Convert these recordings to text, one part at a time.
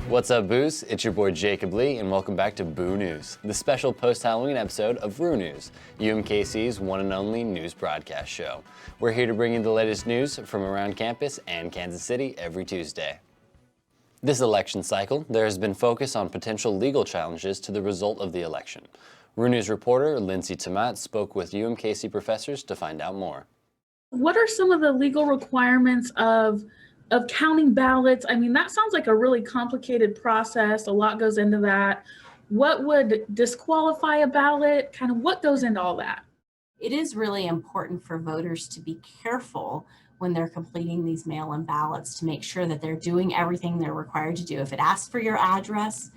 What's up, Boos? It's your boy Jacob Lee, and welcome back to RooNews, the special post-Halloween episode of RooNews, UMKC's one and only news broadcast show. We're here to bring you the latest news from around campus and Kansas City every Tuesday. This election cycle, there has been focus on potential legal challenges to the result of the election. RooNews reporter Lindsay Tomat spoke with UMKC professors to find out more. What are some of the legal requirements of counting ballots? I mean, that sounds like a really complicated process. A lot goes into that. What would disqualify a ballot? Kind of what goes into all that? It is really important for voters to be careful when they're completing these mail-in ballots to make sure that they're doing everything they're required to do. If it asks for your address,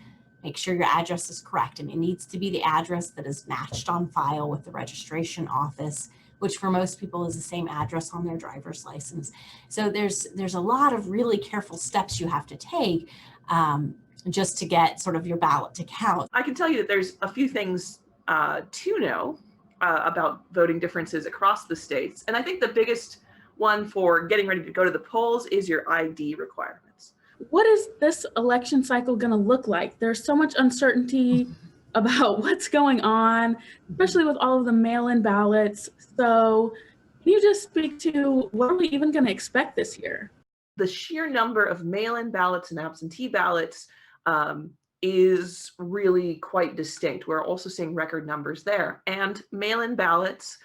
make sure your address is correct, and it needs to be the address that is matched on file with the registration office, which for most people is the same address on their driver's license. So there's a lot of really careful steps you have to take just to get sort of your ballot to count. I can tell you that there's a few things to know about voting differences across the states. And I think the biggest one for getting ready to go to the polls is your ID requirements. What is this election cycle going to look like? There's so much uncertainty about what's going on, especially with all of the mail-in ballots. So can you just speak to what are we even going to expect this year? The sheer number of mail-in ballots and absentee ballots is really quite distinct. We're also seeing record numbers there. And mail-in ballots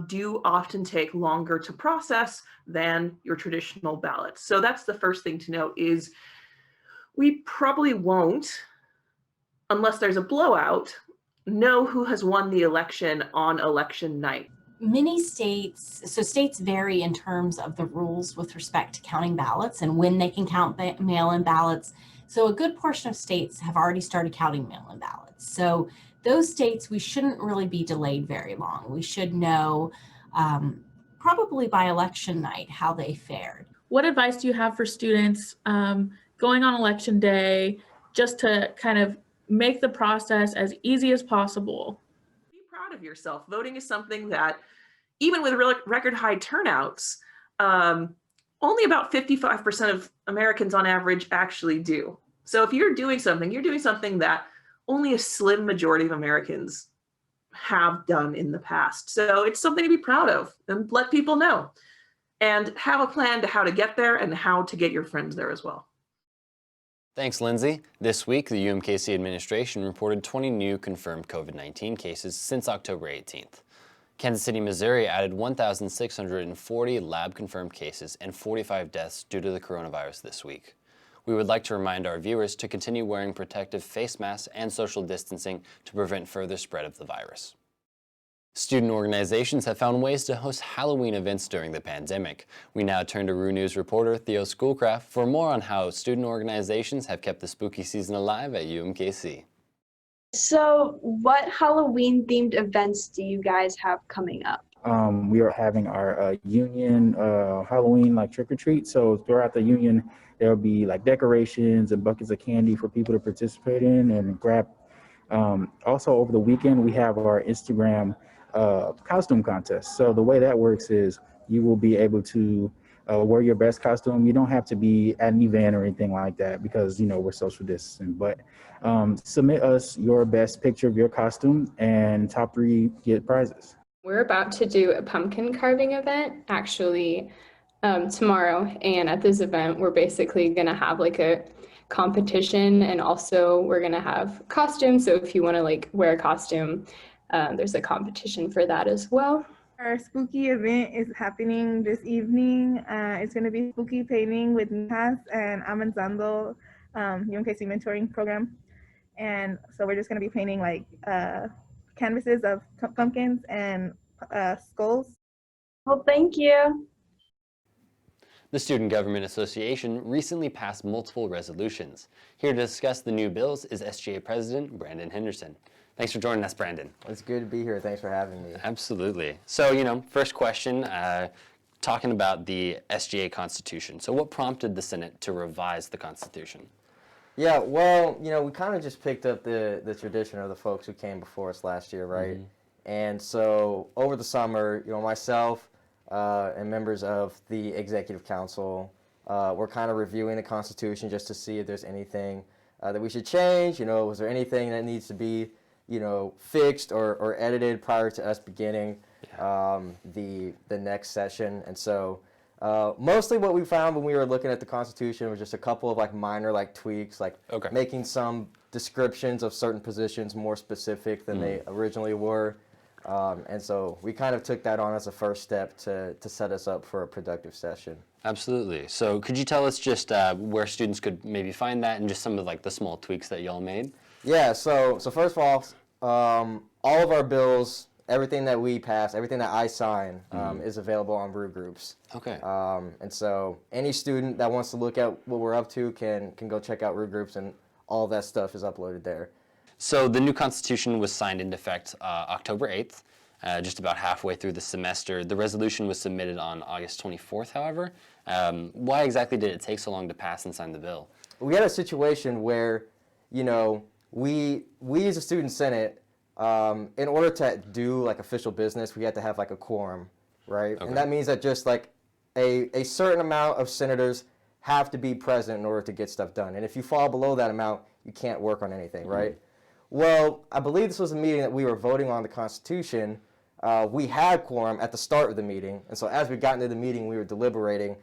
do often take longer to process than your traditional ballots. So that's the first thing to note is we probably won't, unless there's a blowout, know who has won the election on election night. Many states, so states vary in terms of the rules with respect to counting ballots and when they can count mail-in ballots. So a good portion of states have already started counting mail-in ballots. So those states, we shouldn't really be delayed very long. We should know probably by election night how they fared. What advice do you have for students going on election day just to kind of make the process as easy as possible? Be proud of yourself. Voting is something that, even with record high turnouts, only about 55% of Americans on average actually do. So if you're doing something that only a slim majority of Americans have done in the past. So it's something to be proud of and let people know. And have a plan to how to get there and how to get your friends there as well. Thanks, Lindsay. This week, the UMKC administration reported 20 new confirmed COVID-19 cases since October 18th. Kansas City, Missouri added 1,640 lab-confirmed cases and 45 deaths due to the coronavirus this week. We would like to remind our viewers to continue wearing protective face masks and social distancing to prevent further spread of the virus. Student organizations have found ways to host Halloween events during the pandemic. We now turn to RooNews reporter Theo Schoolcraft for more on how student organizations have kept the spooky season alive at UMKC. So what Halloween-themed events do you guys have coming up? We are having our union Halloween trick-or-treat. So throughout the union, there'll be decorations and buckets of candy for people to participate in and grab. Also over the weekend, we have our Instagram costume contest. So the way that works is you will be able to wear your best costume. You don't have to be at an event or anything like that because, we're social distancing. But submit us your best picture of your costume, and top 3 get prizes. We're about to do a pumpkin carving event actually tomorrow. And at this event, we're basically going to have a competition, and also we're going to have costumes. So if you want to wear a costume, there's a competition for that as well. Our spooky event is happening this evening. It's going to be spooky painting with Mijas and Amanzando UMKC mentoring program. And so we're just going to be painting canvases of pumpkins and skulls. Well, thank you. The Student Government Association recently passed multiple resolutions. Here to discuss the new bills is SGA President Brandon Henderson. Thanks for joining us, Brandon. It's good to be here. Thanks for having me. Absolutely. So, first question, talking about the SGA Constitution. So what prompted the Senate to revise the Constitution? Yeah, well, we kind of just picked up the tradition of the folks who came before us last year, right? Mm-hmm. And so over the summer, myself and members of the Executive Council we're kind of reviewing the Constitution just to see if there's anything that we should change. Was there anything that needs to be, fixed or edited prior to us beginning the next session? And so mostly what we found when we were looking at the Constitution was just a couple of like minor like tweaks, like making some descriptions of certain positions more specific than they originally were. And so we kind of took that on as a first step to set us up for a productive session. Absolutely. So could you tell us just where students could maybe find that and just some of like the small tweaks that y'all made? Yeah, so first of all of our bills, everything that we pass, everything that I sign is available on Roo Groups. Okay. And so any student that wants to look at what we're up to can go check out Roo Groups, and all that stuff is uploaded there. So the new Constitution was signed into effect October 8th, just about halfway through the semester. The resolution was submitted on August 24th, however. Why exactly did it take so long to pass and sign the bill? We had a situation where, we as a student senate, in order to do like official business, we had to have like a quorum, right? Okay. And that means that just like a certain amount of senators have to be present in order to get stuff done. And if you fall below that amount, you can't work on anything, right? Well, I believe this was a meeting that we were voting on the Constitution. We had quorum at the start of the meeting, and so as we got into the meeting, we were deliberating.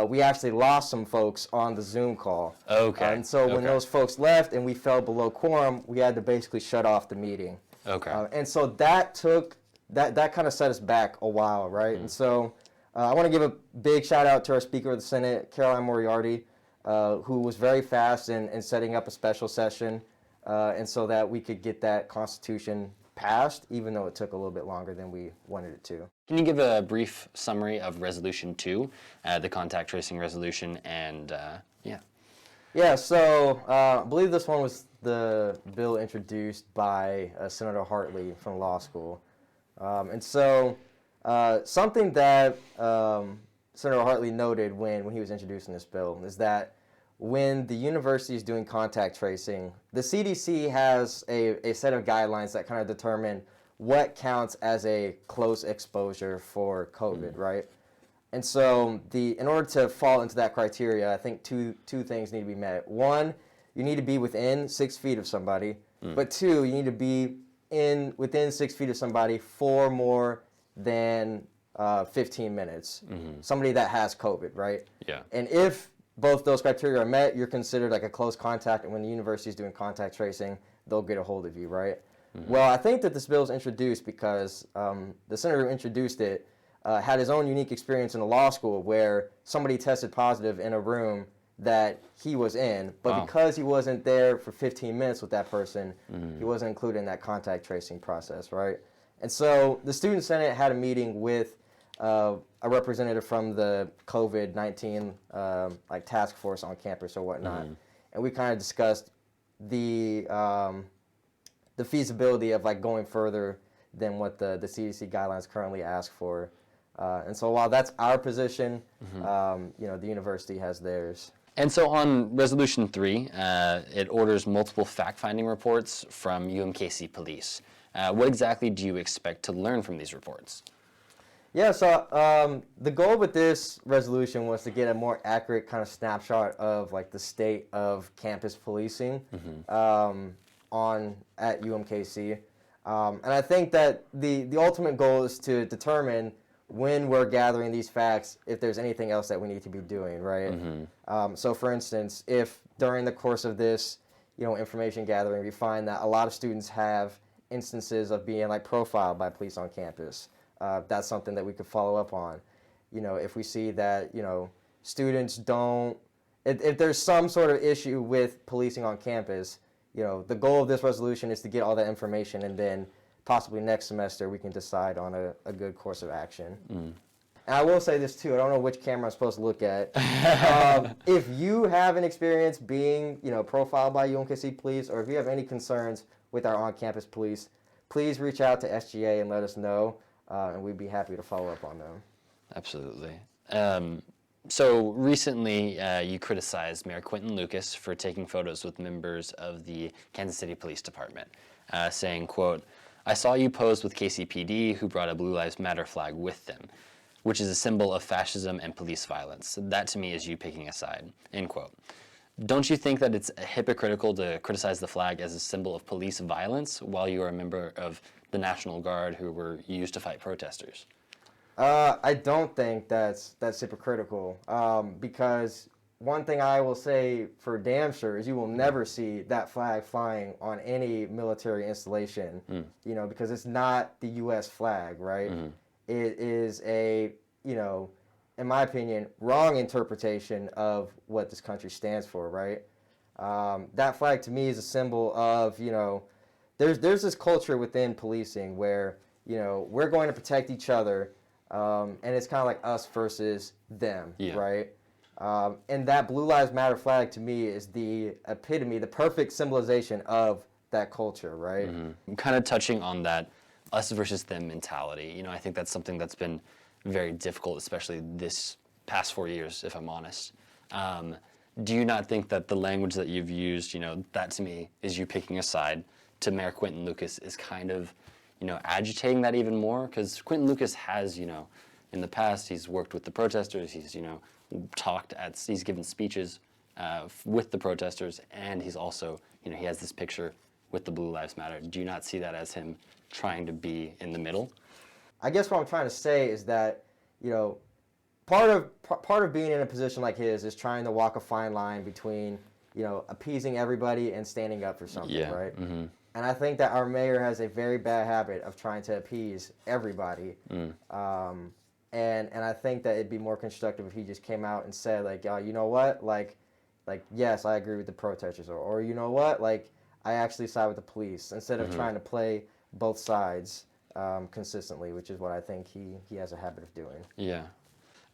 We actually lost some folks on the Zoom call. Okay. And so when those folks left and we fell below quorum, we had to basically shut off the meeting. Okay. And so that kind of set us back a while, right? And so I want to give a big shout out to our Speaker of the Senate, Caroline Moriarty, who was very fast in setting up a special session, and so that we could get that Constitution passed, even though it took a little bit longer than we wanted it to. Can you give a brief summary of Resolution 2, the contact tracing resolution, and Yeah, so I believe this one was the bill introduced by Senator Hartley from law school. And so something that Senator Hartley noted when he was introducing this bill is that when the university is doing contact tracing, the CDC has a set of guidelines that kind of determine what counts as a close exposure for COVID, right? And so in order to fall into that criteria, I think two things need to be met. One, you need to be within 6 feet of somebody, but two, you need to be within 6 feet of somebody for more than 15 minutes. Somebody that has COVID, right? Yeah. And if both those criteria are met, you're considered like a close contact, and when the university is doing contact tracing, they'll get a hold of you, right? Well, I think that this bill was introduced because the senator who introduced it had his own unique experience in a law school where somebody tested positive in a room that he was in, but because he wasn't there for 15 minutes with that person, he wasn't included in that contact tracing process, right? And so the Student Senate had a meeting with a representative from the COVID-19 like task force on campus or whatnot, and we kind of discussed the feasibility of like going further than what the CDC guidelines currently ask for. And so while that's our position, the university has theirs. And so on Resolution 3, it orders multiple fact-finding reports from UMKC police. What exactly do you expect to learn from these reports? Yeah, so the goal with this resolution was to get a more accurate kind of snapshot of like the state of campus policing at UMKC. And I think that the ultimate goal is to determine when we're gathering these facts, if there's anything else that we need to be doing, right? So for instance, if during the course of this, information gathering, we find that a lot of students have instances of being like profiled by police on campus, that's something that we could follow up on. If we see that, students don't, if there's some sort of issue with policing on campus, the goal of this resolution is to get all that information, and then possibly next semester we can decide on a good course of action. And I will say this too, I don't know which camera I'm supposed to look at. If you have an experience being, profiled by UMKC police, or if you have any concerns with our on-campus police, please reach out to SGA and let us know, and we'd be happy to follow up on them. Absolutely. So recently, you criticized Mayor Quentin Lucas for taking photos with members of the Kansas City Police Department, saying, quote, "I saw you pose with KCPD, who brought a Blue Lives Matter flag with them." which is a symbol of fascism and police violence. That to me is you picking a side, end quote. Don't you think that it's hypocritical to criticize the flag as a symbol of police violence while you are a member of the National Guard who were used to fight protesters? I don't think that's hypocritical, because one thing I will say for damn sure is you will never see that flag flying on any military installation, you know, because it's not the U.S. flag, right? It is a, you know, in my opinion, wrong interpretation of what this country stands for, right? That flag to me is a symbol of, you know, there's this culture within policing where, you know, we're going to protect each other, and it's kind of like us versus them, right? And that Blue Lives Matter flag to me is the epitome, the perfect symbolization of that culture, right? Kind of touching on that us versus them mentality, you know, I think that's something that's been very difficult, especially this past 4 years, if I'm honest. Do you not think that the language that you've used, you know, that to me is you picking a side to Mayor Quinton Lucas is kind of, you know, agitating that even more? Because Quinton Lucas has, you know, in the past, he's worked with the protesters, he's, you know, he's given speeches with the protesters, and he's also, you know, he has this picture with the Blue Lives Matter. Do you not see that as him trying to be in the middle? I guess what I'm trying to say is that, you know, part of being in a position like his is trying to walk a fine line between, you know, appeasing everybody and standing up for something, right? And I think that our mayor has a very bad habit of trying to appease everybody. And I think that it'd be more constructive if he just came out and said, like, you know what, like yes, I agree with the protesters, or you know what, like, I actually side with the police, instead of trying to play both sides consistently, which is what I think he has a habit of doing. Yeah.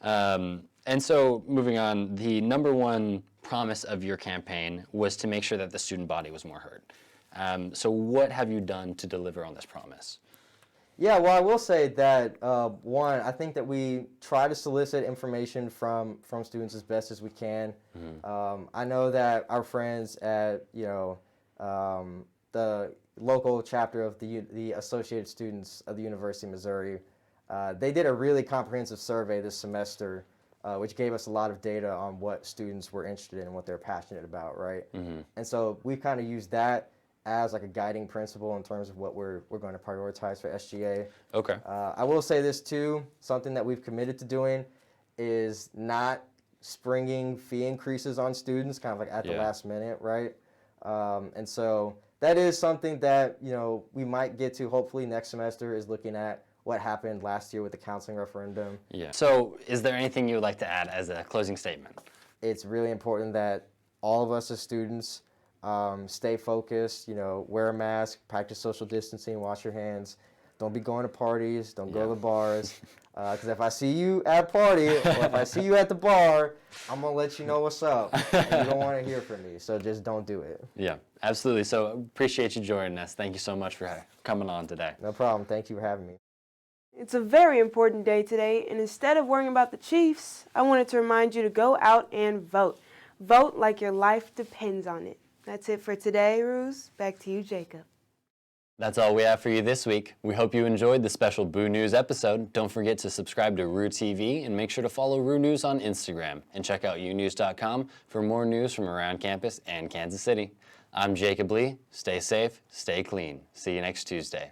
And so moving on, the number one promise of your campaign was to make sure that the student body was more heard. So what have you done to deliver on this promise? Yeah, well, I will say that, one, I think that we try to solicit information from students as best as we can. I know that our friends at, you know, the local chapter of the Associated Students of the University of Missouri, they did a really comprehensive survey this semester, which gave us a lot of data on what students were interested in and what they're passionate about, right? And so we've kind of used that as like a guiding principle in terms of what we're going to prioritize for SGA. Okay. I will say this too, something that we've committed to doing is not springing fee increases on students kind of like at the last minute, right? And so that is something that, you know, we might get to hopefully next semester, is looking at what happened last year with the counseling referendum. Yeah. So is there anything you would like to add as a closing statement? It's really important that all of us as students stay focused, you know, wear a mask, practice social distancing, wash your hands. Don't be going to parties, don't go to the bars. Because if I see you at a party or if I see you at the bar, I'm going to let you know what's up. And you don't want to hear from me, so just don't do it. Yeah, absolutely. So appreciate you joining us. Thank you so much for coming on today. No problem. Thank you for having me. It's a very important day today, and instead of worrying about the Chiefs, I wanted to remind you to go out and vote. Vote like your life depends on it. That's it for today, Roos. Back to you, Jacob. That's all we have for you this week. We hope you enjoyed the special RooNews episode. Don't forget to subscribe to Roo TV and make sure to follow RooNews on Instagram. And check out unews.com for more news from around campus and Kansas City. I'm Jacob Lee. Stay safe, stay clean. See you next Tuesday.